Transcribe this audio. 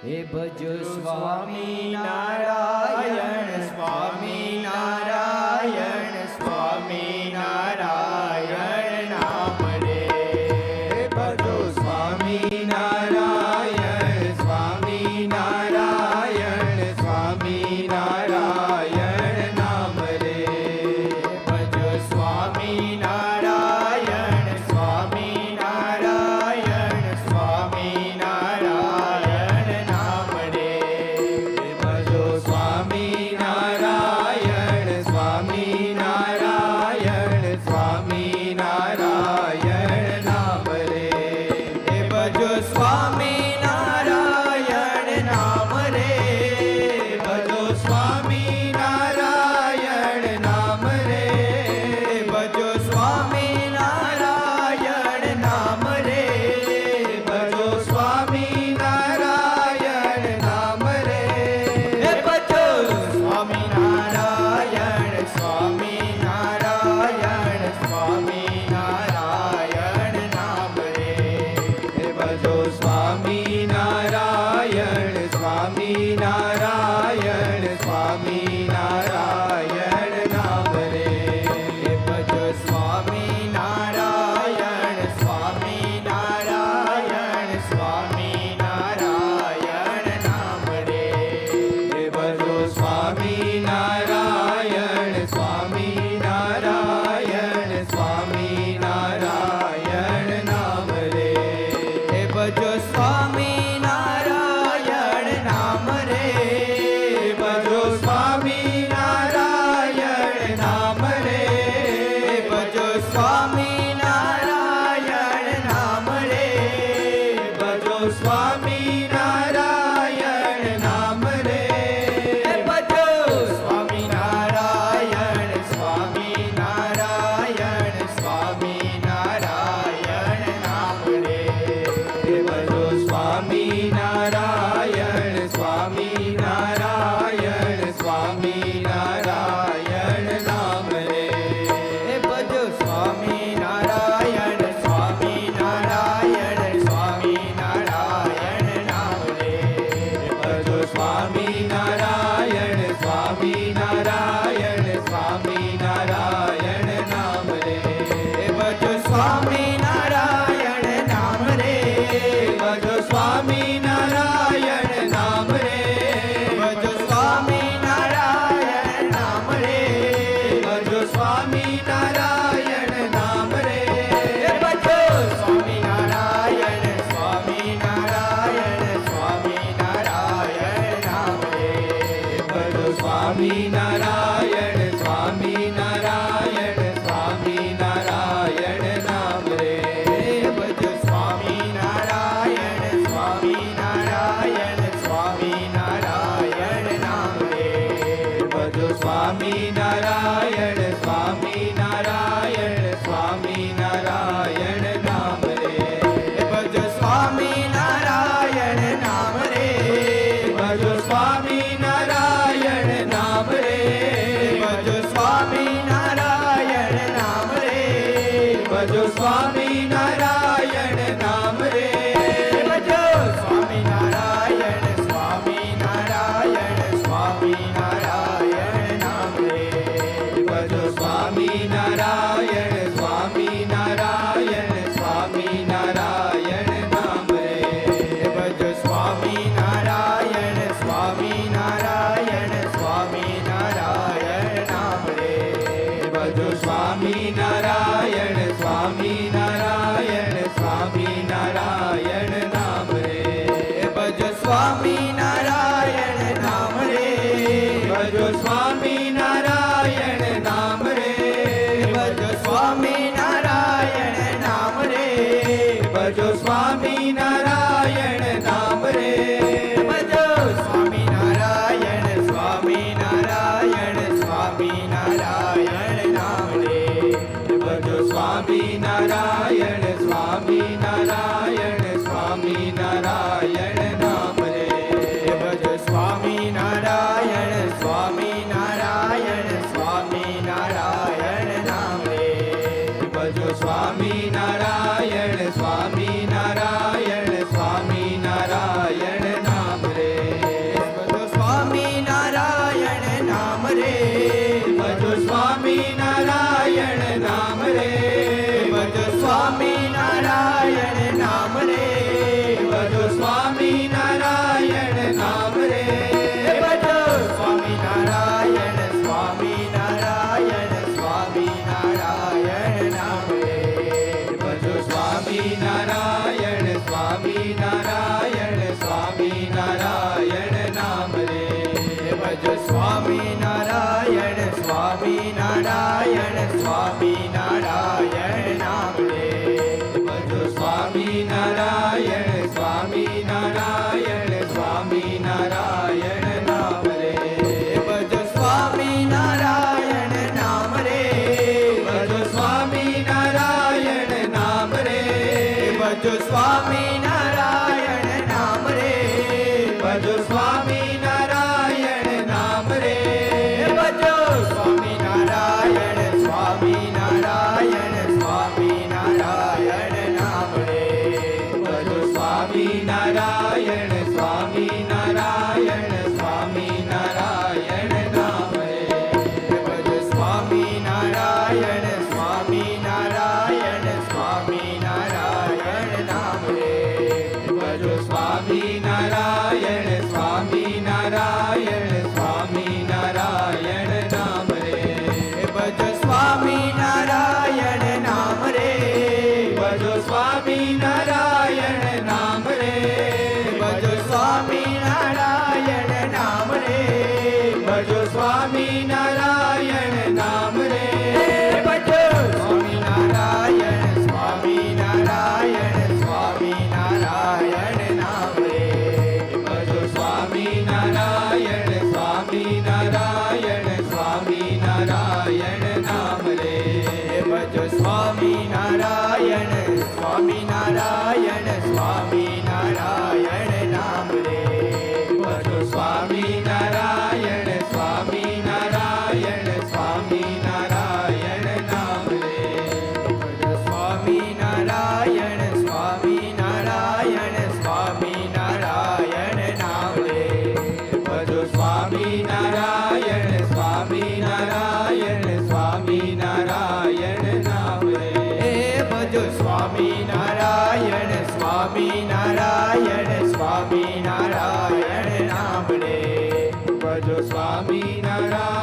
હે ભજો સ્વામી નારાયણ, સ્વામી નારાયણ, સ્વામી નારાયણ નામ રે. હે ભજો સ્વામી નારાયણ, સ્વામી નારાયણ, સ્વામી નારાયણ નામ રે. ભજો સ્વામી નારાયણ, સ્વામી નારાયણ, સ્વામી નારાયણ નામ રે. ભજો સ્વામી નારાયણ, સ્વામી નારાયણ, સ્વામી નારાયણ નામ રે. ભજો સ્વામી નારાયણ નામ રે. ભજો સ્વામી નારાયણ નામ રે. ભજો સ્વામી નારાયણ નામ રે. ભજો સ્વામી નારાયણ નામ રે. ભજો સ્વામી નારાયણ, સ્વામી નારાયણ, સ્વામી નારાયણ નામ રે. ભજો સ્વામી નારાયણ, સ્વામી નારાયણ, સ્વામી નારાયણ નામ રે. ભજો સ્વામી નારાયણ, સ્વામી નારાયણ, સ્વામી નારાયણ નામ રે. ભજો સ્વામી નારાયણ, સ્વામી નારાયણ, સ્વામી નારાયણ નામ રે. ભજો સ્વામી નારાયણ નામ રે. ભજો સ્વામી નારાયણ નામ રે. ભજો સ્વામી નારાયણ નામ રે. ભજો સ્વામી નારાયણ નામ રે. ભજો સ્વામી નારાયણ, સ્વામી નારાયણ, સ્વામી નારાયણ નામ રે. ભજો સ્વામી નારાયણ, સ્વામી નારાયણ, સ્વામી નારાયણ નામ રે. ભજો સ્વામી નારાયણ, સ્વામી નારાયણ, સ્વામી નારાયણ નામ રે. ભજો સ્વામી નારાયણ, સ્વામી નારાયણ, સ્વામી નારાયણ નામ રે. ભજો સ્વામી નારાયણ નામ રે. ભજો સ્વામી નારાયણ નામ રે. ભજો સ્વામી નારાયણ નામ રે. ભજો સ્વામી નારાયણ નામ રે. ભજો સ્વામી નારાયણ, સ્વામી નારાયણ, સ્વામી નારાયણ નામ રે. ભજો સ્વામી નારાયણ, સ્વામી નારાયણ, સ્વામી નારાયણ નામ રે. ભજો સ્વામી નારાયણ, સ્વામી નારાયણ, સ્વામી નારાયણ નામ રે. ભજો સ્વામી નારાયણ, સ્વામી નારાયણ, સ્વામી નારાયણ નામ રે. ભજો સ્વામી નારાયણ નામ રે. ભજો સ્વામી નારાયણ નામ રે. ભજો સ્વામી નારાયણ નામ રે. ભજો સ્વામી નારાયણ નામ રે. ભજો સ્વામી નારાયણ, સ્વામી નારાયણ, સ્વામી નારાયણ નામ રે. ભજો સ્વામી નારાયણ, સ્વામી નારાયણ, સ્વામી નારાયણ નામ રે. ભજો સ્વામી નારાયણ, સ્વામી નારાયણ, સ્વામી નારાયણ નામ રે. ભજો સ્વામી નારાયણ, સ્વામી નારાયણ, સ્વામી નારાયણ નામ રે. ભજો સ્વામી નારાયણ નામ રે. ભજો સ્વામી નારાયણ નામ રે. ભજો સ્વામી નારાયણ નામ રે. ભજો સ્વામી નારાયણ નામ રે. ભજો સ્વામી નારાયણ, સ્વામી નારાયણ, સ્વામી નારાયણ નામ રે. ભજો સ્વામી નારાયણ, સ્વામી નારાયણ, સ્વામી નારાયણ નામ રે. ભજો સ્વામી નારાયણ, સ્વામી નારાયણ, સ્વામી નારાયણ નામ રે. ભજો સ્વામી નારાયણ, સ્વામી નારાયણ, સ્વામિનારાયણ સ્વામિનારાયણ સ્વામિનારાયણ નામ રે ભજો સ્વામિનારાયણ નામ રે ભજો સ્વામિનારાયણ નામ રે ભજો સ્વામિનારાયણ નામ રે ભજો સ્વામિનારાયણ નામ રે ભજો સ્વામિનારાયણ સ્વામિનારાયણ સ્વામિનારાયણ નામ રે ભજો સ્વામિનારાયણ સ્વામિનારાયણ સ્વામિનારાયણ નામ રે ભજો સ્વામિનારાયણ સ્વામિનારાયણ સ્વામિનારાયણ નામ રે ભજો સ્વામિનારાયણ સ્વામિનારાયણ સ્વામિનારાયણ નામ રે ભજો સ્વામિનારાયણ સ્વામિનારાયણ સ્વામિનારાયણ નામ રે ભજો સ્વામિનારાયણ સ્વામિનારાયણ સ્વામિનારાયણ નામ રે ભજો સ્વામિનારાયણ સ્વામિનારાયણ સ્વામિનારાયણ નામ રે ભજો સ્વામિનારાયણ